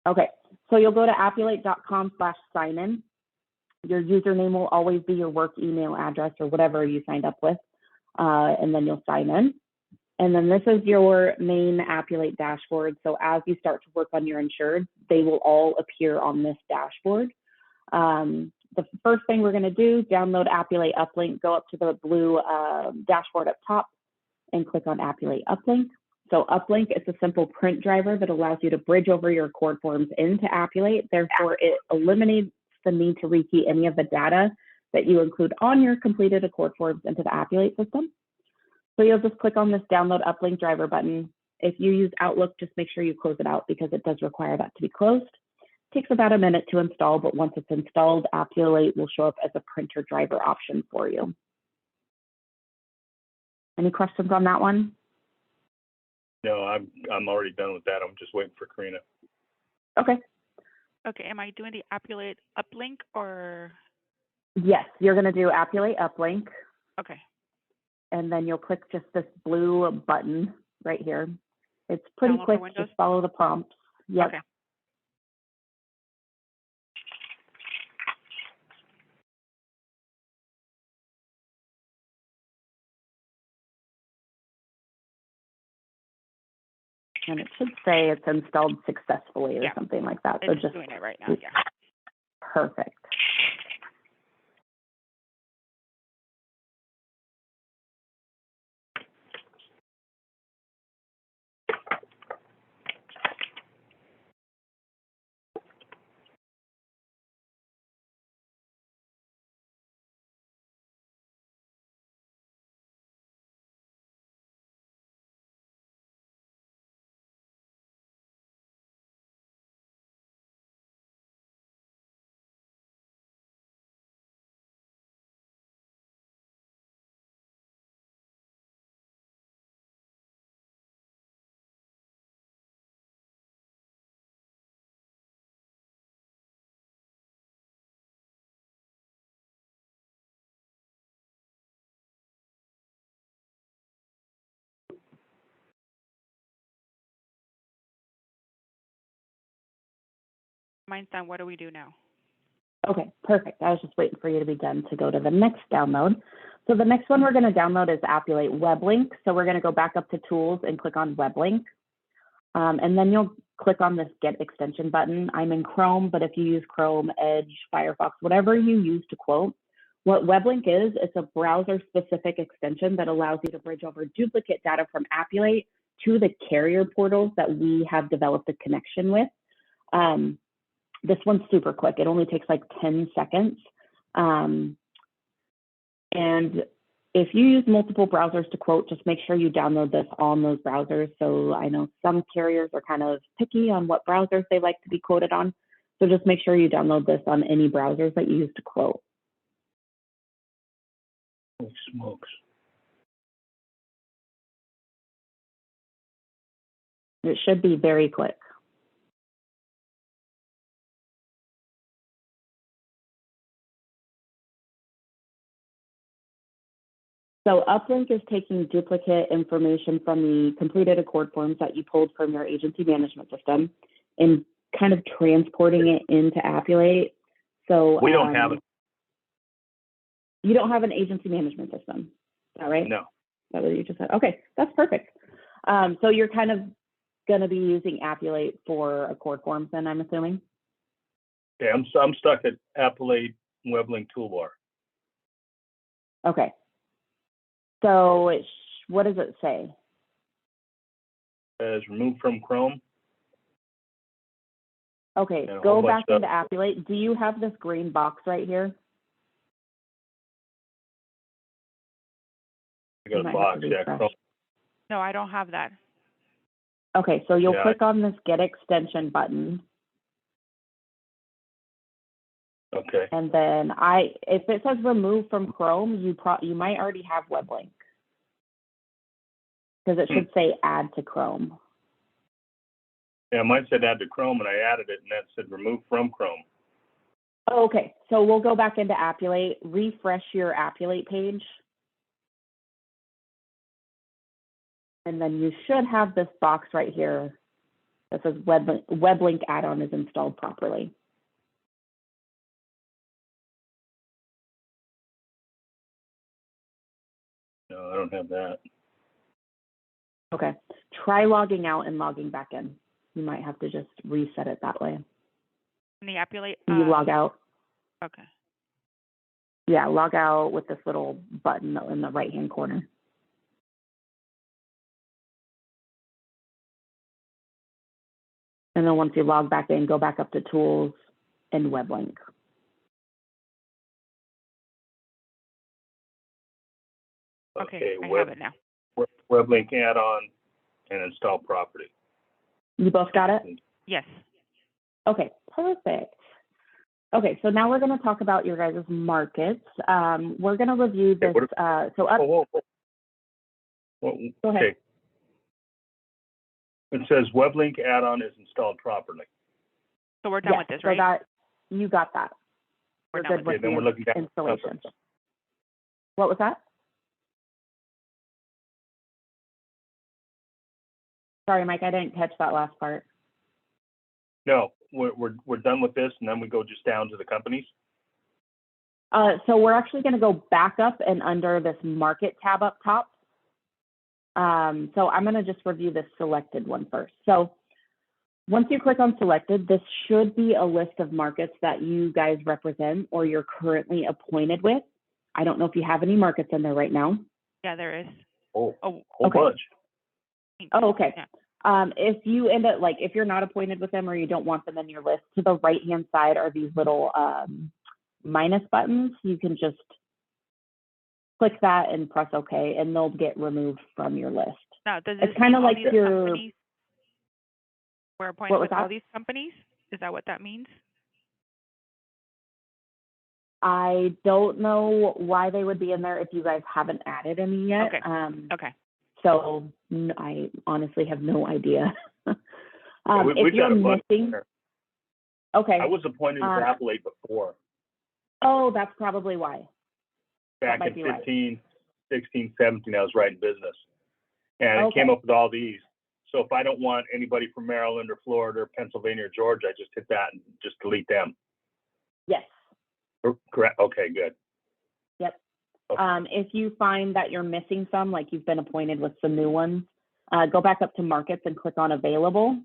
Okay, so you'll go to appulate.com/sign-in. Your username will always be your work email address or whatever you signed up with, and then you'll sign in. And then this is your main Appulate dashboard. So as you start to work on your insured, they will all appear on this dashboard. The first thing we're going to do, download Appulate Uplink, go up to the blue dashboard up top and click on Appulate Uplink. So Uplink is a simple print driver that allows you to bridge over your Accord forms into Appulate. Therefore, it eliminates the need to rekey any of the data that you include on your completed Accord forms into the Appulate system. So you'll just click on this Download Uplink driver button. If you use Outlook, just make sure you close it out because it does require that to be closed. It takes about a minute to install, but once it's installed, Appulate will show up as a printer driver option for you. Any questions on that one? No, I'm already done with that. I'm just waiting for Karina. Okay. Okay, am I doing the Appulate Uplink or? Yes, you're going to do Appulate Uplink. Okay. And then you'll click just this blue button right here. It's pretty quick. Just follow the prompts. Yep. Okay. And it should say it's installed successfully or something like that. It's just doing it right now. Yeah. Perfect. Mine's done. What do we do now? Okay, perfect. I was just waiting for you to be done to go to the next download. So the next one we're going to download is Appulate Weblink. So we're going to go back up to Tools and click on Weblink. And then you'll click on this Get Extension button. I'm in Chrome, but if you use Chrome, Edge, Firefox, whatever you use to quote, what Weblink is, it's a browser-specific extension that allows you to bridge over duplicate data from Appulate to the carrier portals that we have developed a connection with. This one's super quick. It only takes like 10 seconds. And if you use multiple browsers to quote, just make sure you download this on those browsers. So I know some carriers are kind of picky on what browsers they like to be quoted on. So just make sure you download this on any browsers that you use to quote. Holy smokes. It should be very quick. So Uplink is taking duplicate information from the completed Accord forms that you pulled from your agency management system and kind of transporting it into Appulate. So we don't have it. You don't have an agency management system, is that right? No. Is that what you just said? Okay, that's perfect. So you're kind of going to be using Appulate for Accord forms then, I'm assuming? Yeah, I'm stuck at Appulate Weblink toolbar. Okay. So what does it say? As removed from Chrome. Okay, go back into Appulate. Do you have this green box right here? I got a box, yeah. Chrome. No, I don't have that. Okay, so you'll click on this Get Extension button. Okay. And then if it says remove from Chrome, you might already have Weblink because it should say add to Chrome. Yeah, mine said add to Chrome, and I added it, and that said remove from Chrome. Oh, okay, so we'll go back into Appulate, refresh your Appulate page, and then you should have this box right here that says Weblink add-on is installed properly. No, I don't have that. Okay, try logging out and logging back in. You might have to just reset it that way. In the Appulate? You log out. Okay. Yeah, log out with this little button in the right-hand corner. And then once you log back in, go back up to Tools and Weblink. Okay, I have it now. Weblink add-on and install property. You both got it? Yes. Okay, perfect. Okay, so now we're going to talk about your guys' markets. We're going to review this. Go ahead. Okay. It says Weblink add-on is installed properly. So we're done with this, right? So that, you got that. We're good with then we're looking at installation. What was that? Sorry, Mike, I didn't catch that last part. No, we're done with this, and then we go just down to the companies. So we're actually going to go back up and under this market tab up top. So I'm going to just review this selected one first. So once you click on selected, this should be a list of markets that you guys represent or you're currently appointed with. I don't know if you have any markets in there right now. Yeah, there is. Whole okay. bunch. Oh, okay. Yeah. If you end up, like, if you're not appointed with them or you don't want them in your list, to the right-hand side are these little minus buttons. You can just click that and press OK, and they'll get removed from your list. Now, does it's kind of like your. We're appointed with all these companies? Is that what that means? I don't know why they would be in there if you guys haven't added any yet. Okay. Okay. So I honestly have no idea. If you're missing, okay. I was appointed with Appulate before. Oh, that's probably why. Back in 15, 16, 17, I was writing business. And it came up with all these. So if I don't want anybody from Maryland or Florida or Pennsylvania or Georgia, I just hit that and just delete them. Yes. Correct. Okay, good. Yep. Okay. If you find that you're missing some, like you've been appointed with some new ones, go back up to markets and click on available.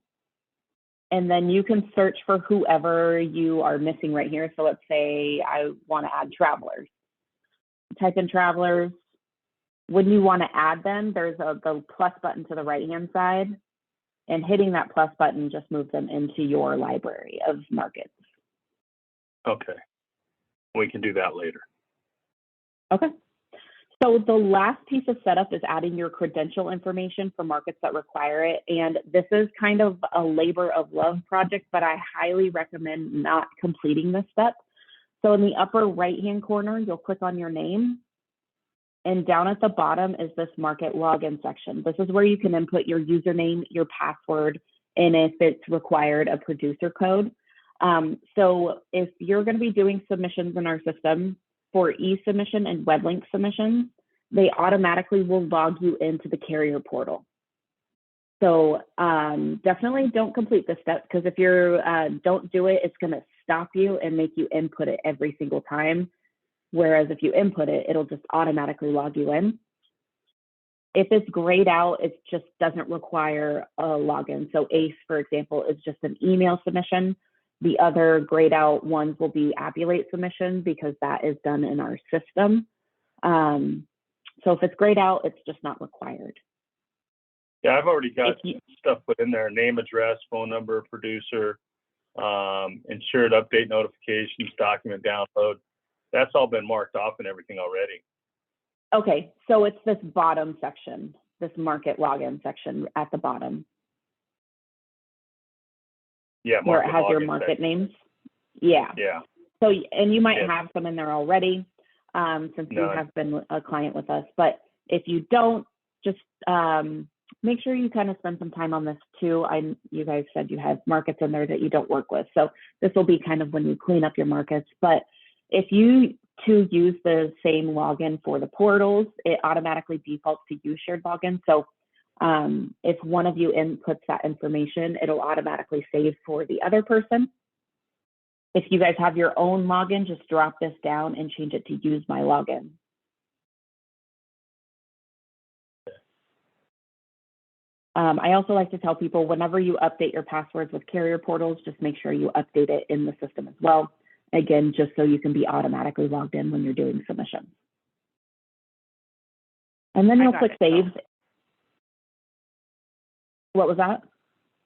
And then you can search for whoever you are missing right here. So let's say I want to add travelers. Type in travelers. When you want to add them, there's the plus button to the right-hand side. And hitting that plus button just moves them into your library of markets. Okay. We can do that later. Okay. So the last piece of setup is adding your credential information for markets that require it. And this is kind of a labor of love project, but I highly recommend not completing this step. So in the upper right-hand corner, you'll click on your name. And down at the bottom is this market login section. This is where you can input your username, your password, and if it's required, a producer code. So if you're going to be doing submissions in our system for e-submission and Weblink submissions, they automatically will log you into the carrier portal. So definitely don't complete this step, because if you don't do it, it's going to stop you and make you input it every single time. Whereas if you input it, it'll just automatically log you in. If it's grayed out, it just doesn't require a login. So ACE, for example, is just an email submission. The other grayed out ones will be Appulate submission, because that is done in our system. So if it's grayed out, it's just not required. Yeah, I've already got stuff put in there: name, address, phone number, producer, insured update notifications, document download. That's all been marked off and everything already. Okay, so it's this bottom section, this market login section at the bottom. Yeah, where it has your market names. Yeah. Yeah. So, and you might have some in there already, since you have been a client with us. But if you don't, just make sure you kind of spend some time on this too. You guys said you have markets in there that you don't work with. So this will be kind of when you clean up your markets. But if you use the same login for the portals, it automatically defaults to use shared login. So If one of you inputs that information, it'll automatically save for the other person. If you guys have your own login, just drop this down and change it to use my login. I also like to tell people whenever you update your passwords with carrier portals, just make sure you update it in the system as well. Again, just so you can be automatically logged in when you're doing submissions. And then you'll click save. What was that?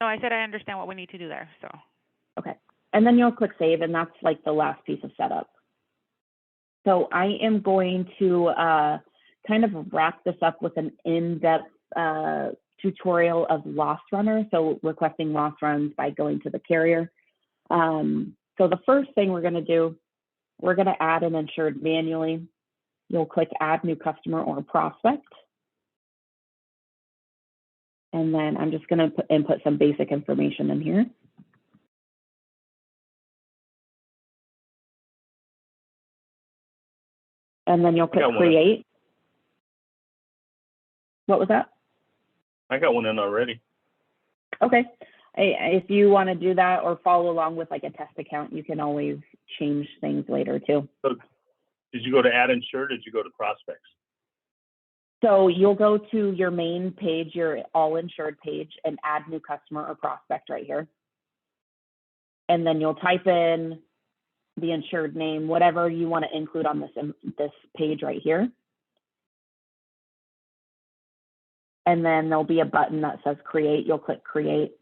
No, I said I understand what we need to do there, so. Okay. And then you'll click save, and that's like the last piece of setup. So I am going to kind of wrap this up with an in-depth tutorial of loss runner. So requesting loss runs by going to the carrier. So the first thing we're going to do, we're going to add an insured manually. You'll click add new customer or prospect. And then I'm just going to input some basic information in here. And then you'll click create. What was that? I got one in already. Okay. If you want to do that or follow along with like a test account, you can always change things later too. So did you go to add insured or did you go to prospects? So you'll go to your main page, your all insured page, and add new customer or prospect right here. And then you'll type in the insured name, whatever you want to include on this page right here. And then there'll be a button that says create. You'll click create.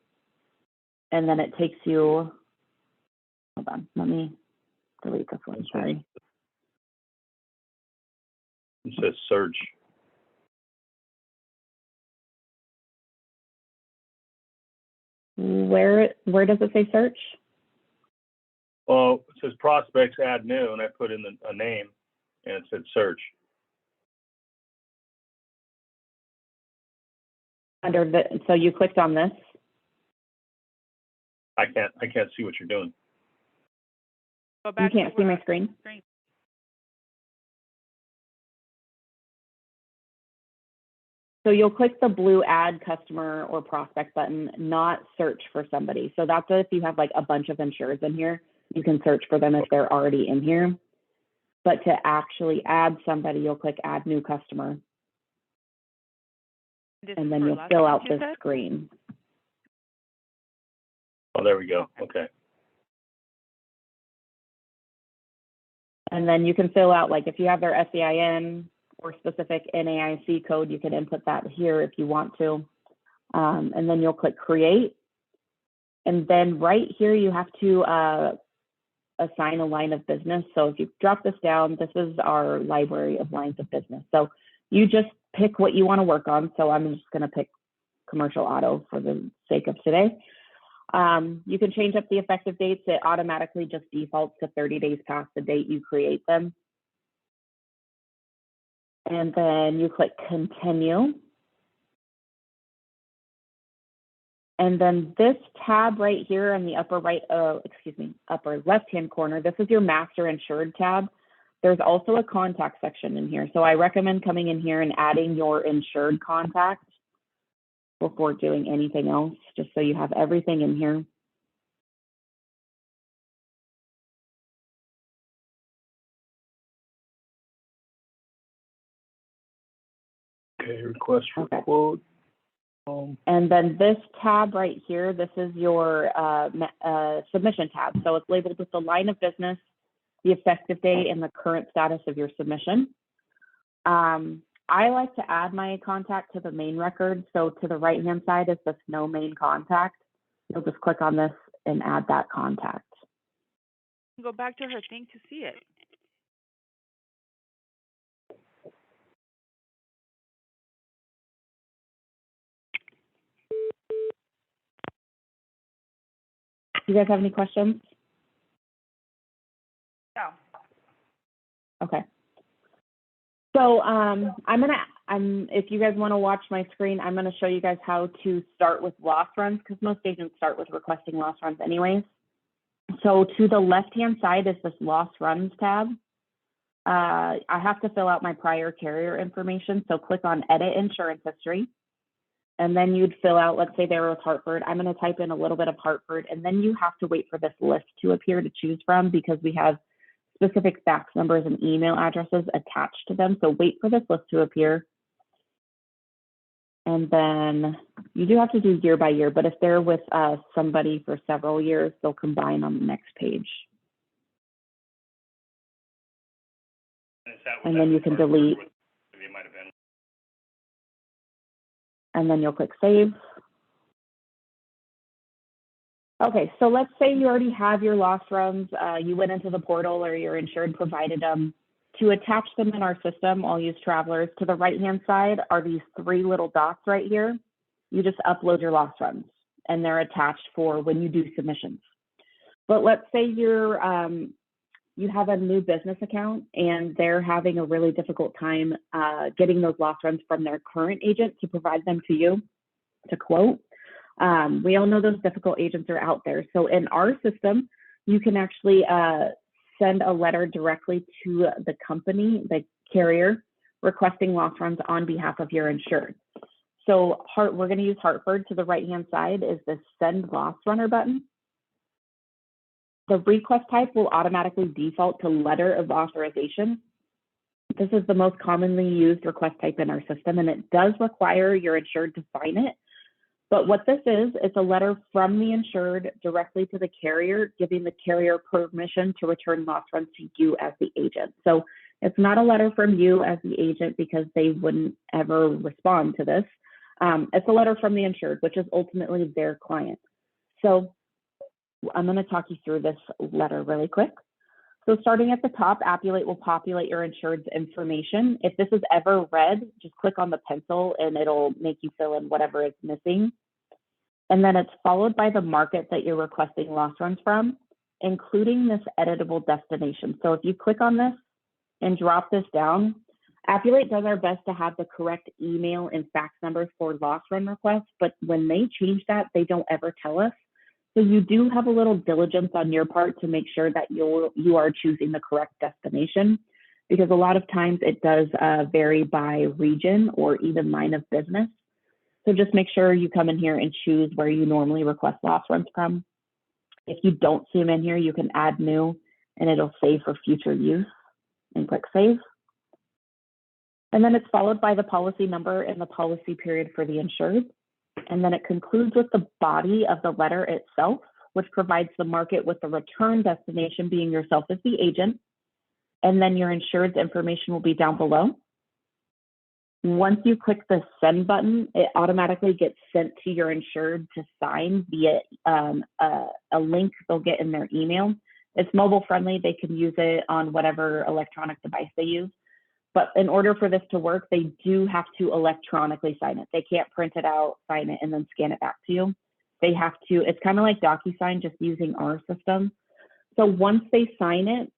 And then it takes you, hold on, let me delete this one, sorry. It says search. Where does it say search? Well, it says prospects add new, and I put in a name, and it said search. Under the, so you clicked on this? I can't see what you're doing. Go back. You can't see my screen? So you'll click the blue add customer or prospect button, not search for somebody. So that's if you have like a bunch of insureds in here, you can search for them if they're already in here. But to actually add somebody, you'll click add new customer. And then you'll fill out this screen. Oh, there we go. Okay. And then you can fill out, like if you have their SEIN or specific NAIC code, you can input that here if you want to. And then you'll click create. And then right here, you have to assign a line of business. So if you drop this down, this is our library of lines of business. So you just pick what you want to work on. So I'm just going to pick commercial auto for the sake of today. You can change up the effective dates. It automatically just defaults to 30 days past the date you create them. And then you click continue. And then this tab right here in the upper right, upper left-hand corner, this is your master insured tab. There's also a contact section in here. So I recommend coming in here and adding your insured contact before doing anything else, just so you have everything in here. Okay, request for quote. And then this tab right here, this is your submission tab. So it's labeled with the line of business, the effective date, and the current status of your submission. I like to add my contact to the main record. So to the right-hand side is this no main contact. You'll just click on this and add that contact. Go back to her thing to see it. Do you guys have any questions? No. Okay. So if you guys want to watch my screen, I'm going to show you guys how to start with loss runs, because most agents start with requesting loss runs anyways. So to the left-hand side is this loss runs tab. I have to fill out my prior carrier information. So click on edit insurance history. and then you'd fill out, let's say they were with Hartford. I'm going to type in a little bit of Hartford, and then you have to wait for this list to appear to choose from because we have specific fax numbers and email addresses attached to them. So wait for this list to appear. And then you do have to do year by year, but if they're with somebody for several years, they'll combine on the next page. And then you can delete. And then you'll click save. Okay, so let's say you already have your loss runs. You went into the portal or your insured provided them. To attach them in our system, I'll use Travelers. To the right-hand side are these 3 little dots right here. You just upload your loss runs, and they're attached for when you do submissions. But let's say you're you have a new business account and they're having a really difficult time getting those loss runs from their current agent to provide them to you to quote. We all know those difficult agents are out there. So in our system, you can actually send a letter directly to the company, the carrier, requesting loss runs on behalf of your insured. So we're going to use Hartford. To the right-hand side is the Send Loss Runner button. The request type will automatically default to letter of authorization. This is the most commonly used request type in our system, and it does require your insured to sign it. But what this is, it's a letter from the insured directly to the carrier, giving the carrier permission to return loss runs to you as the agent. So it's not a letter from you as the agent because they wouldn't ever respond to this. It's a letter from the insured, which is ultimately their client. So I'm going to talk you through this letter really quick. So starting at the top, Appulate will populate your insured's information. If this is ever red, just click on the pencil and it'll make you fill in whatever is missing. And then it's followed by the market that you're requesting loss runs from, including this editable destination. So if you click on this and drop this down, Appulate does our best to have the correct email and fax numbers for loss run requests, but when they change that, they don't ever tell us. So you do have a little diligence on your part to make sure that you are choosing the correct destination, because a lot of times it does vary by region or even line of business. So just make sure you come in here and choose where you normally request loss runs from. If you don't see them in here, you can add new and it'll save for future use and click save. And then it's followed by the policy number and the policy period for the insured. And then it concludes with the body of the letter itself, which provides the market with the return destination being yourself as the agent. And then your insured's information will be down below. Once you click the send button, it automatically gets sent to your insured to sign via a link they'll get in their email. It's mobile friendly. They can use it on whatever electronic device they use. But in order for this to work, they do have to electronically sign it. They can't print it out, sign it, and then scan it back to you. They have to, it's kind of like DocuSign, just using our system. So once they sign it,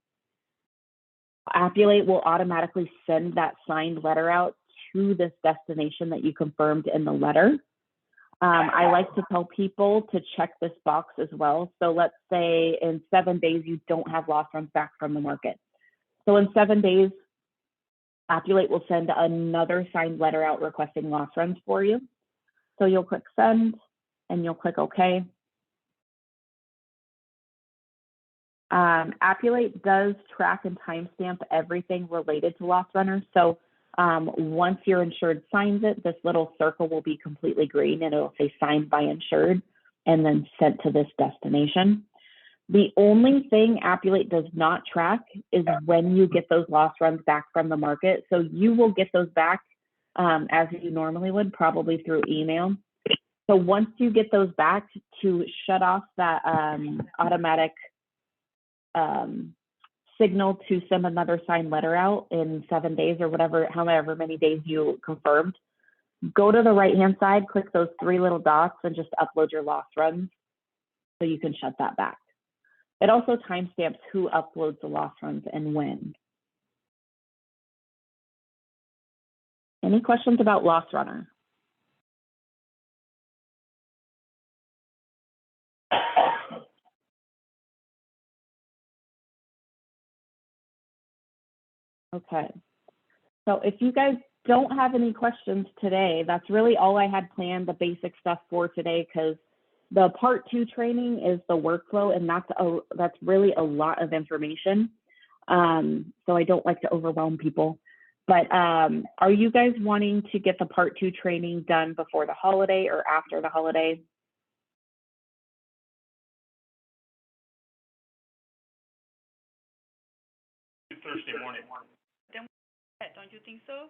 Appulate will automatically send that signed letter out to this destination that you confirmed in the letter. I like to tell people to check this box as well. So let's say in 7 days, you don't have loss runs back from the market. So in 7 days, Appulate will send another signed letter out requesting loss runs for you. So you'll click send and you'll click OK. Appulate does track and timestamp everything related to loss runners. So once your insured signs it, this little circle will be completely green and it'll say signed by insured and then sent to this destination. The only thing Appulate does not track is when you get those loss runs back from the market. So you will get those back as you normally would, probably through email. So once you get those back, to shut off that automatic signal to send another signed letter out in 7 days or whatever, however many days you confirmed, go to the right-hand side, click those 3 little dots and just upload your loss runs so you can shut that back. It also timestamps who uploads the loss runs and when. Any questions about Loss Runner? Okay. So if you guys don't have any questions today. That's really all I had planned, the basic stuff for today, because the part 2 training is the workflow, and that's really a lot of information. So I don't like to overwhelm people. But are you guys wanting to get the part 2 training done before the holiday or after the holiday? Thursday morning. Then don't you think so?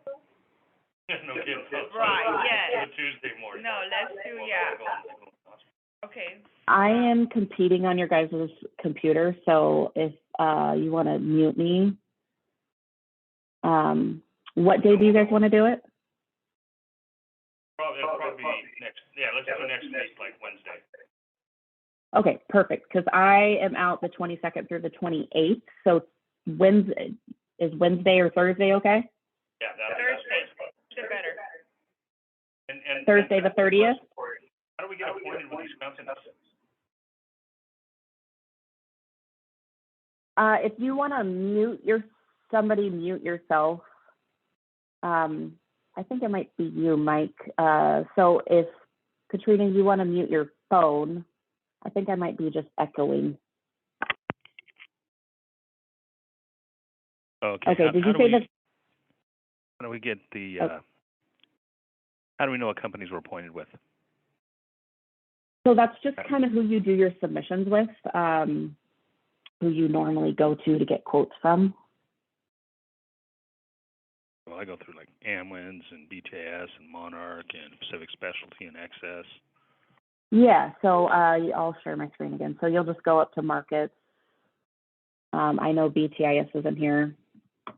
No kidding. Right, yeah. Tuesday morning. No, let's do, yeah. Okay. I am competing on your guys' computer, so if you want to mute me, what day do you guys want to do it? Probably next. Yeah, let's do next week, like Wednesday. Okay, perfect. Because I am out the 22nd through the 28th. So Wednesday is Wednesday or Thursday okay? Yeah, Thursday. Better. And Thursday the 30th. How do we get appointed with these companies? If you want to mute yourself. I think it might be you, Mike. So if Katrina, you want to mute your phone, I think I might be just echoing. Okay. Okay. Did you say that? How do we get the? How do we know what companies we're appointed with? So that's just kind of who you do your submissions with, who you normally go to get quotes from. Well, I go through like Amwins and BTS and Monarch and Pacific Specialty and Excess. Yeah, so I'll share my screen again. So you'll just go up to markets. I know BTIS is in here.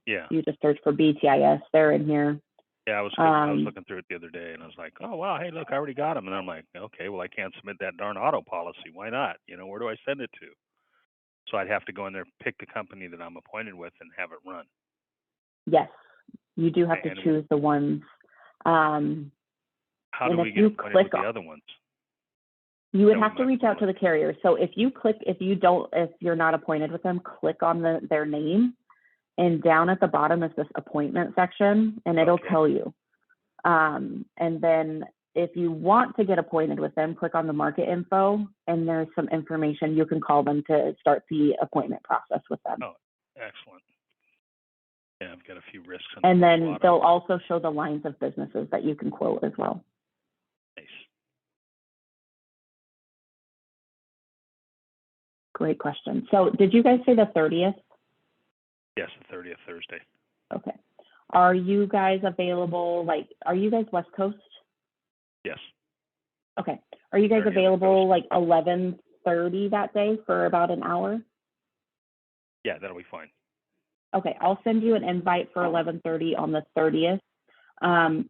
Yeah. You just search for BTIS. They're in here. Yeah, I was looking through it the other day, and I was like, oh, wow, hey, look, I already got them. And I'm like, okay, well, I can't submit that darn auto policy. Why not? Where do I send it to? So I'd have to go in there, pick the company that I'm appointed with, and have it run. Yes, you do have to choose the ones. How do we get appointed with the other ones? You would have to reach out to the carrier. So if you're not appointed with them, click on their name, and down at the bottom is this appointment section, and it'll tell you. And then if you want to get appointed with them, click on the market info, and there's some information. You can call them to start the appointment process with them. Oh, excellent. Yeah, I've got a few risks. And then they'll also show the lines of businesses that you can quote as well. Nice. Great question. So did you guys say the 30th? Yes, the 30th, Thursday. Okay. Are you guys available, are you guys West Coast? Yes. Okay. Are you guys available 11:30 that day for about an hour? Yeah, that'll be fine. Okay, I'll send you an invite for 11:30 on the 30th.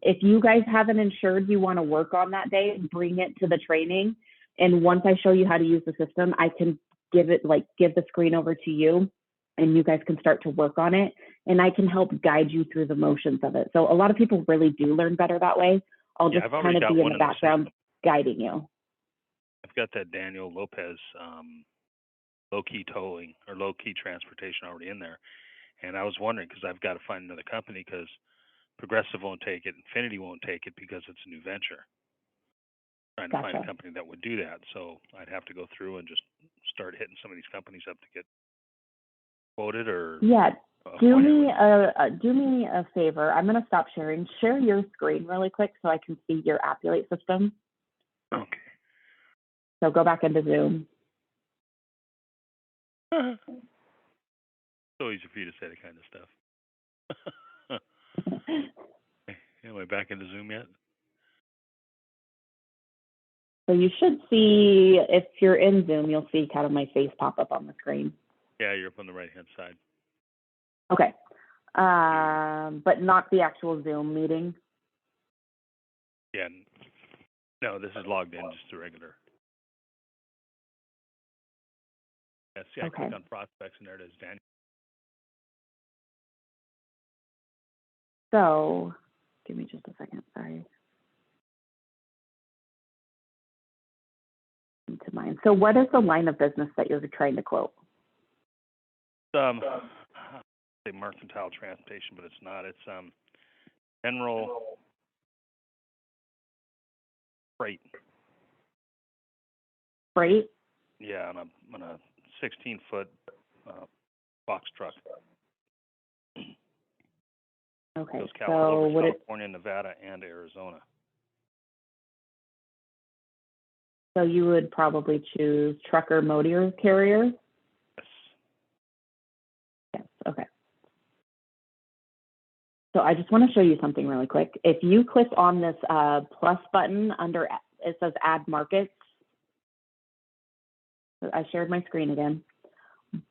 If you guys have an insured you want to work on that day, bring it to the training. And once I show you how to use the system, I can give the screen over to you, and you guys can start to work on it. And I can help guide you through the motions of it. So a lot of people really do learn better that way. I'll just kind of be in the background guiding you. I've got that Daniel Lopez low-key towing or low-key transportation already in there. And I was wondering, because I've got to find another company, because Progressive won't take it, Infinity won't take it because it's a new venture. Trying to find a company that would do that. So I'd have to go through and just start hitting some of these companies up to get quoted or... Yeah. Do me a favor. I'm going to stop sharing. Share your screen really quick so I can see your Appulate system. Okay. So go back into Zoom. So easy for you to say that kind of stuff. Am I back into Zoom yet? So you should see, if you're in Zoom, you'll see kind of my face pop up on the screen. Yeah, you're up on the right-hand side. Okay. But not the actual Zoom meeting. Yeah. No, this is logged in, just a regular. Yeah, see, I click on prospects, and there it is, Daniel. So, give me just a second, sorry. Into mine. So what is the line of business that you're trying to quote? Say mercantile transportation, but it's not. It's General freight. Freight? Yeah, on a 16-foot box truck. Okay, Goes so over would it, California, Nevada, and Arizona. so you would probably choose trucker motor carrier? Yes. Yes, okay. So I just want to show you something really quick. If you click on this plus button under, it says add markets. I shared my screen again.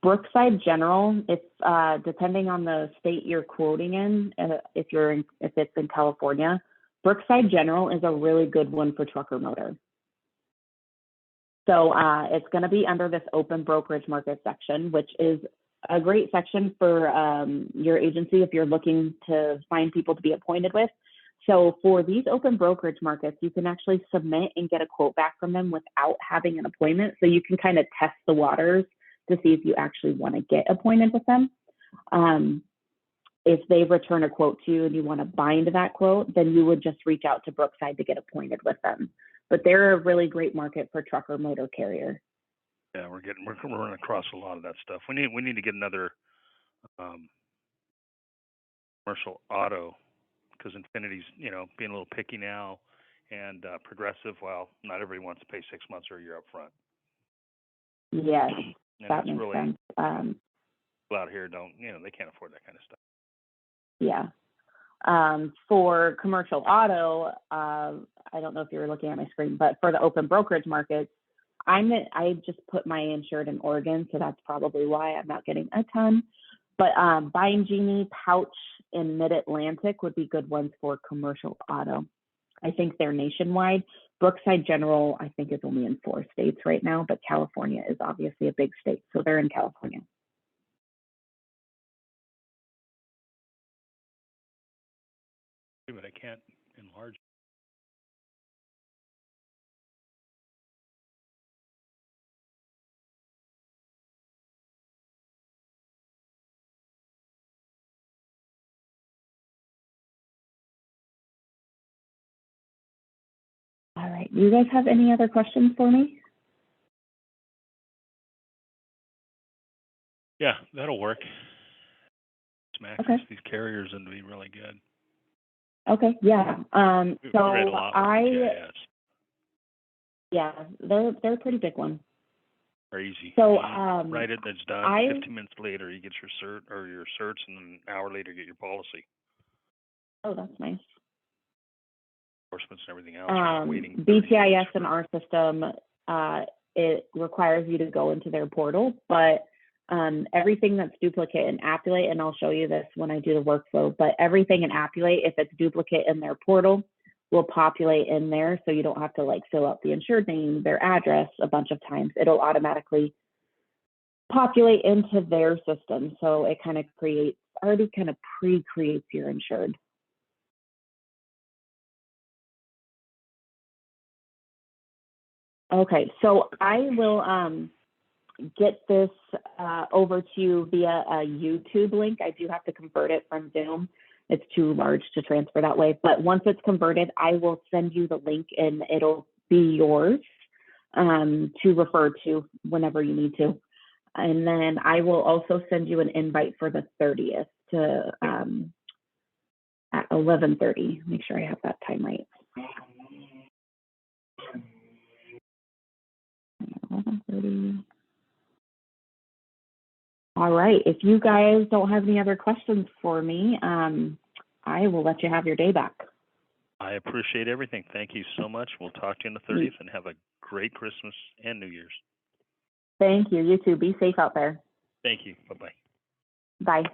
Brookside General, it's depending on the state you're quoting in, if it's in California, Brookside General is a really good one for trucker motor. So it's going to be under this open brokerage market section, which is a great section for your agency if you're looking to find people to be appointed with. So for these open brokerage markets, you can actually submit and get a quote back from them without having an appointment. So you can kind of test the waters to see if you actually want to get appointed with them. If they return a quote to you and you want to bind that quote, then you would just reach out to Brookside to get appointed with them. But they're a really great market for trucker motor carrier. Yeah, we're running across a lot of that stuff. We need to get another commercial auto, because Infinity's being a little picky now, and Progressive, well, not everybody wants to pay 6 months or a year up front. Yes, and that makes sense. People out here don't, they can't afford that kind of stuff. Yeah. For commercial auto, I don't know if you were looking at my screen, but for the open brokerage markets, I just put my insured in Oregon, so that's probably why I'm not getting a ton. But Buying Genie, Pouch, and Mid-Atlantic would be good ones for commercial auto. I think they're nationwide. Brookside General, I think, is only in 4 states right now, but California is obviously a big state, so they're in California. But I can't enlarge. All right. Do you guys have any other questions for me? Yeah, that'll work. Okay. These carriers and be really good. Okay. Yeah. Yeah, they're a pretty big one. Are easy. So write it, that's done. 15 minutes later, you get your cert or your certs, and then an hour later, you get your policy. Oh, that's nice. Endorsements and everything else. Waiting BTIS in our system, it requires you to go into their portal, but everything that's duplicate in Appulate, and I'll show you this when I do the workflow, but everything in Appulate, if it's duplicate in their portal, will populate in there, so you don't have to fill out the insured name, their address a bunch of times. It'll automatically populate into their system, so it kind of already pre-creates your insured. Okay, so I will get this over to you via a YouTube link. I do have to convert it from Zoom. It's too large to transfer that way. But once it's converted, I will send you the link and it'll be yours to refer to whenever you need to. And then I will also send you an invite for the 30th to at 11:30. Make sure I have that time right. 11:30. All right. If you guys don't have any other questions for me, I will let you have your day back. I appreciate everything. Thank you so much. We'll talk to you on the 30th and have a great Christmas and New Year's. Thank you. You too. Be safe out there. Thank you. Bye-bye. Bye.